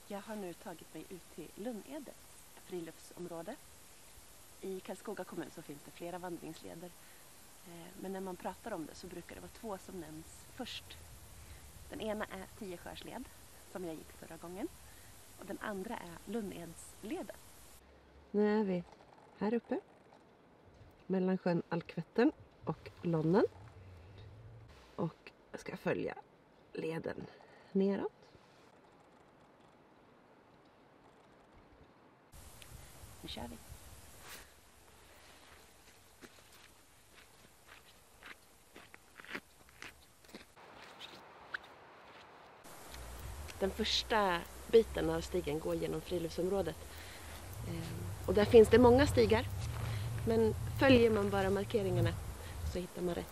Jag har nu tagit mig ut till Lunnedets friluftsområde. I Karlskoga kommun så finns det flera vandringsleder. Men när man pratar om det så brukar det vara två som nämns först. Den ena är Tiesjörsled som jag gick förra gången. Och den andra är Lunneedsleden. Nu är vi här uppe. Mellan sjön Alkvetten och Lonnen. Och jag ska följa leden neråt. Nu kör vi. Den första biten av stigen går genom friluftsområdet. Och där finns det många stigar. Men följer man bara markeringarna så hittar man rätt.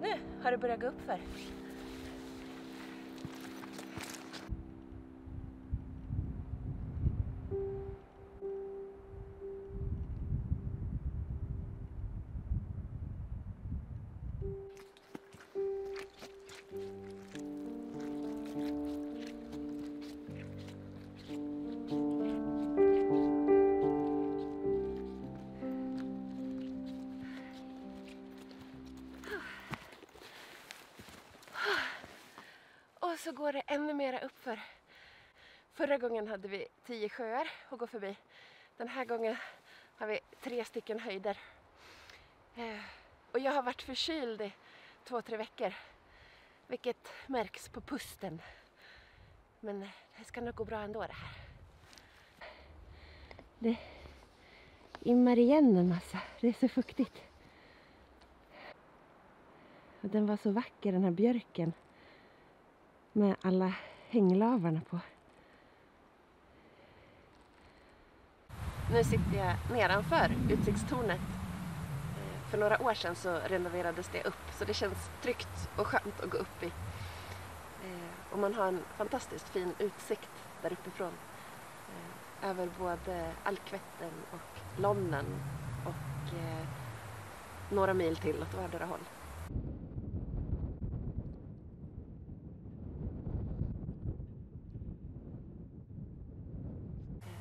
Nu har det börjat gå upp för. Och så går det ännu mera uppför. Förra gången hade vi 10 sjöar att gå förbi. Den här gången har vi 3 stycken höjder. Och jag har varit förkyld i 2-3 veckor. Vilket märks på pusten. Men det ska nog gå bra ändå det här. Det immar igen en massa. Det är så fuktigt. Och den var så vacker, den här björken. Med alla hänglavarna på. Nu sitter jag nedanför utsiktstornet. För några år sedan så renoverades det upp. Så det känns tryggt och skönt att gå upp i. Och man har en fantastiskt fin utsikt där uppifrån. Över både Alkvetten och Lonnen. Och några mil till åt vardera håll.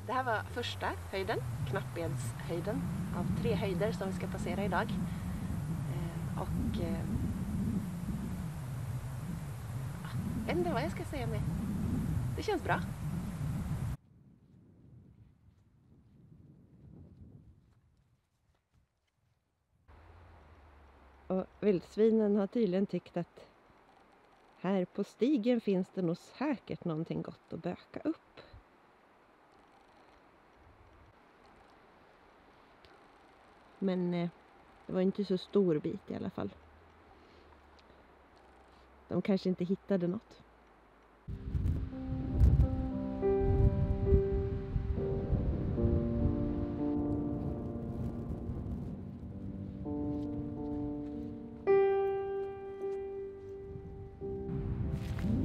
Det här var första höjden, Knappedshöjden, av 3 höjder som vi ska passera idag. Jag vet inte vad jag ska säga med. Det känns bra. Och vildsvinen har tydligen tyckt att här på stigen finns det nog säkert någonting gott att böka upp. Men det var inte så stor bit i alla fall. De kanske inte hittade något.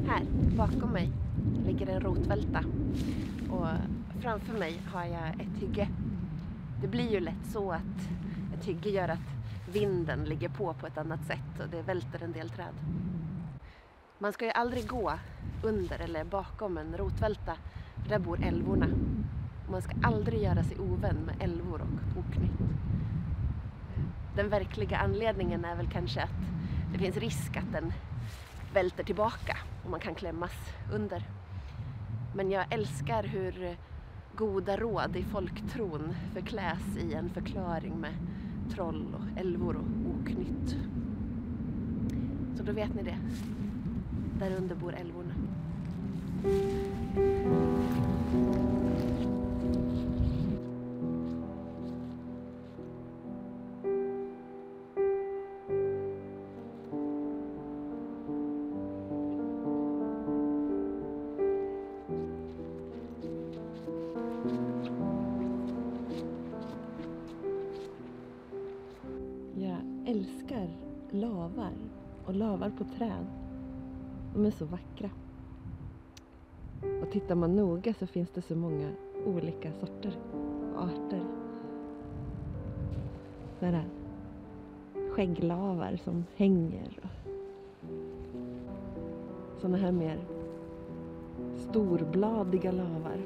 Här bakom mig ligger en rotvälta. Och framför mig har jag ett hygge. Det blir ju lätt så att ett hygge gör att vinden ligger på ett annat sätt och det välter en del träd. Man ska ju aldrig gå under eller bakom en rotvälta, för där bor älvorna. Man ska aldrig göra sig ovän med älvor och oknytt. Den verkliga anledningen är väl kanske att det finns risk att den välter tillbaka och man kan klämmas under. Men jag älskar hur goda råd i folktron förkläs i en förklaring med troll och älvor och oknytt. Så då vet ni det. Där under bor älvorna. Jag älskar lavar och lavar på träd. De är så vackra. Och tittar man noga så finns det så många olika sorter och arter. Sådana här skägglavar som hänger. Sådana här mer storbladiga lavar.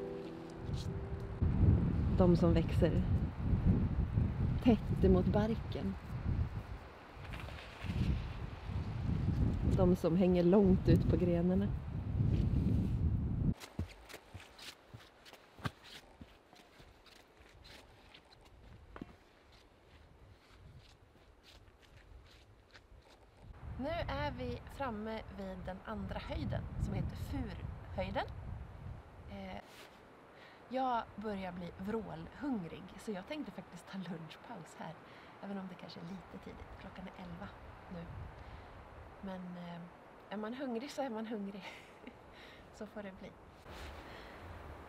De som växer tätt emot barken. De som hänger långt ut på grenarna. Nu är vi framme vid den andra höjden som heter Furhöjden. Jag börjar bli vrålhungrig så jag tänkte faktiskt ta lunchpaus här. Även om det kanske är lite tidigt. Klockan är 11 nu. Men är man hungrig så är man hungrig. Så får det bli.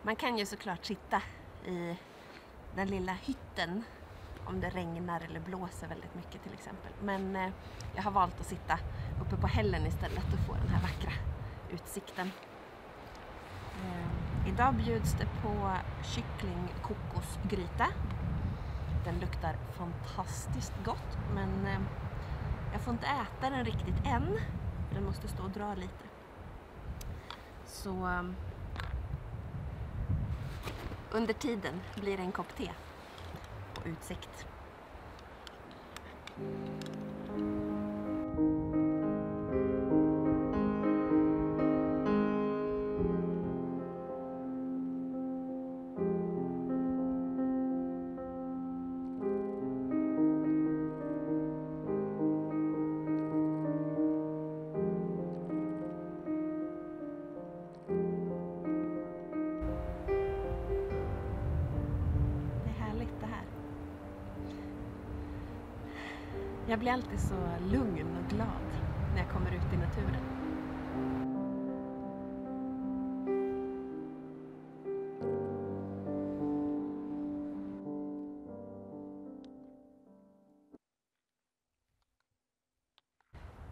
Man kan ju såklart sitta i den lilla hytten om det regnar eller blåser väldigt mycket till exempel. Men jag har valt att sitta uppe på hällen istället och få den här vackra utsikten. Idag bjuds det på kycklingkokosgryta. Den luktar fantastiskt gott, men jag får inte äta den riktigt än. Den måste stå och dra lite. Så under tiden blir det en kopp te och utsikt. Jag blir alltid så lugn och glad när jag kommer ut i naturen.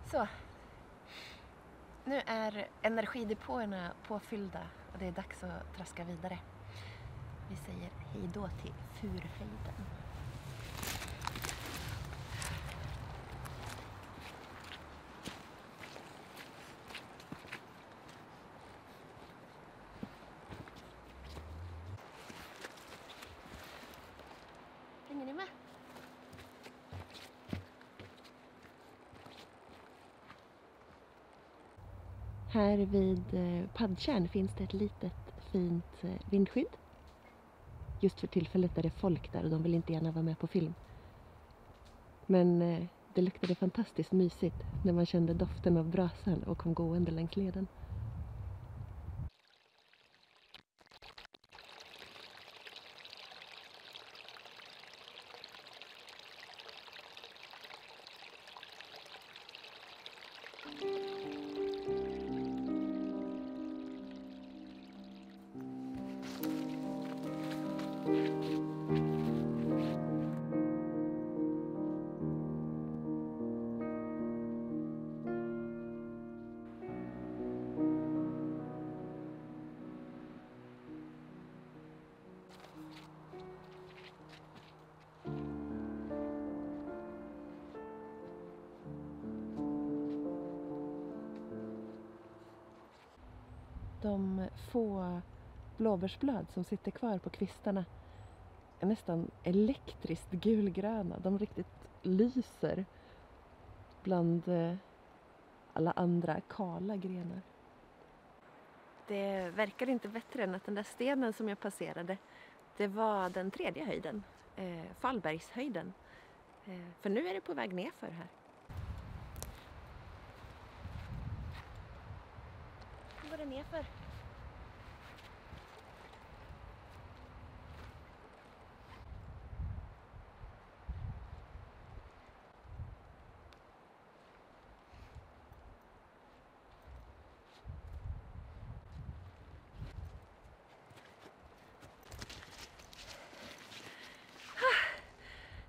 Så, nu är energidepåerna påfyllda och det är dags att traska vidare. Vi säger hej då till Furhöjden. Hänger ni med? Här vid Paddtjärn finns det ett litet fint vindskydd. Just för tillfället är det folk där och de vill inte gärna vara med på film. Men det luktade fantastiskt mysigt när man kände doften av brasan och kom gående längs leden. De få blåbärsblad som sitter kvar på kvistarna är nästan elektriskt gulgröna. De riktigt lyser bland alla andra kala grenar. Det verkar inte bättre än att den där stenen som jag passerade, det var den tredje höjden, Fallbergshöjden. För nu är det på väg nerför här. Nu går det nerför.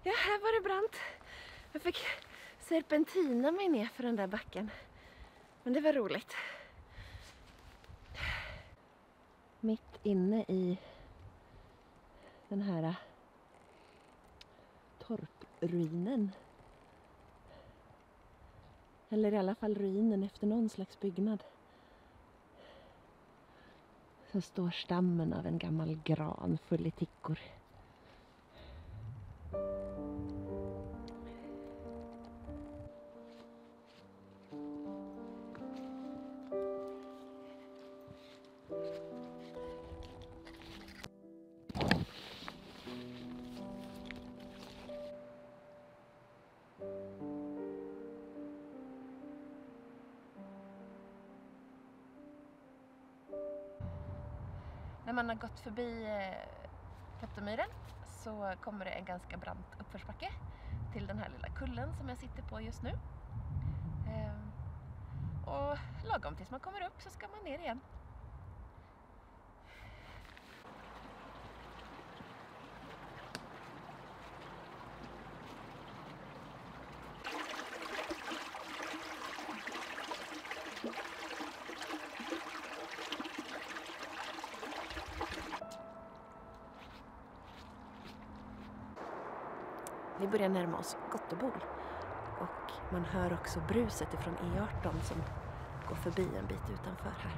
Ja, här var det brant. Jag fick serpentina mig ner för den där backen. Men det var roligt. Mitt inne i den här torpruinen. Eller i alla fall ruinen efter någon slags byggnad. Så står stammen av en gammal gran full i tickor. När man har gått förbi Pottemyren så kommer det en ganska brant uppförsbacke till den här lilla kullen som jag sitter på just nu. Och lagom tills man kommer upp så ska man ner igen. Vi börjar närma oss Gottebol och man hör också bruset ifrån E18 som går förbi en bit utanför här.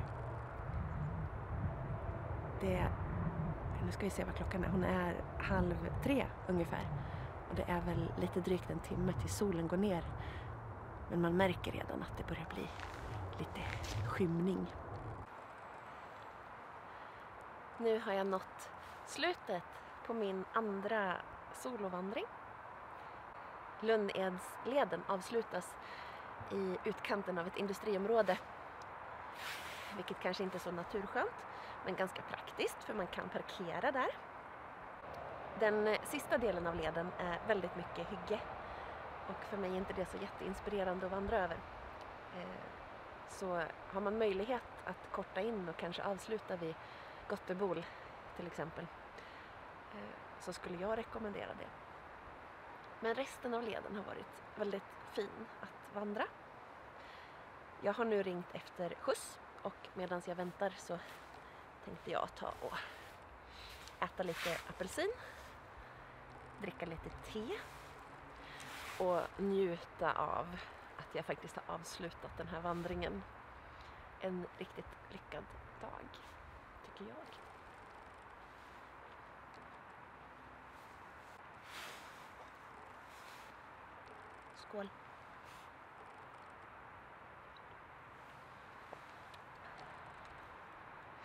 Nu ska vi se vad klockan är. Hon är 2:30 ungefär. Och det är väl lite drygt en timme till solen går ner. Men man märker redan att det börjar bli lite skymning. Nu har jag nått slutet på min andra solovandring. Lundeedsleden avslutas i utkanten av ett industriområde. Vilket kanske inte är så naturskönt, men ganska praktiskt för man kan parkera där. Den sista delen av leden är väldigt mycket hygge. Och för mig är inte det så jätteinspirerande att vandra över. Så har man möjlighet att korta in och kanske avsluta vid Gottebol till exempel, så skulle jag rekommendera det. Men resten av leden har varit väldigt fin att vandra. Jag har nu ringt efter skjuts och medan jag väntar så tänkte jag ta och äta lite apelsin, dricka lite te och njuta av att jag faktiskt har avslutat den här vandringen. En riktigt lyckad dag, tycker jag. Skål!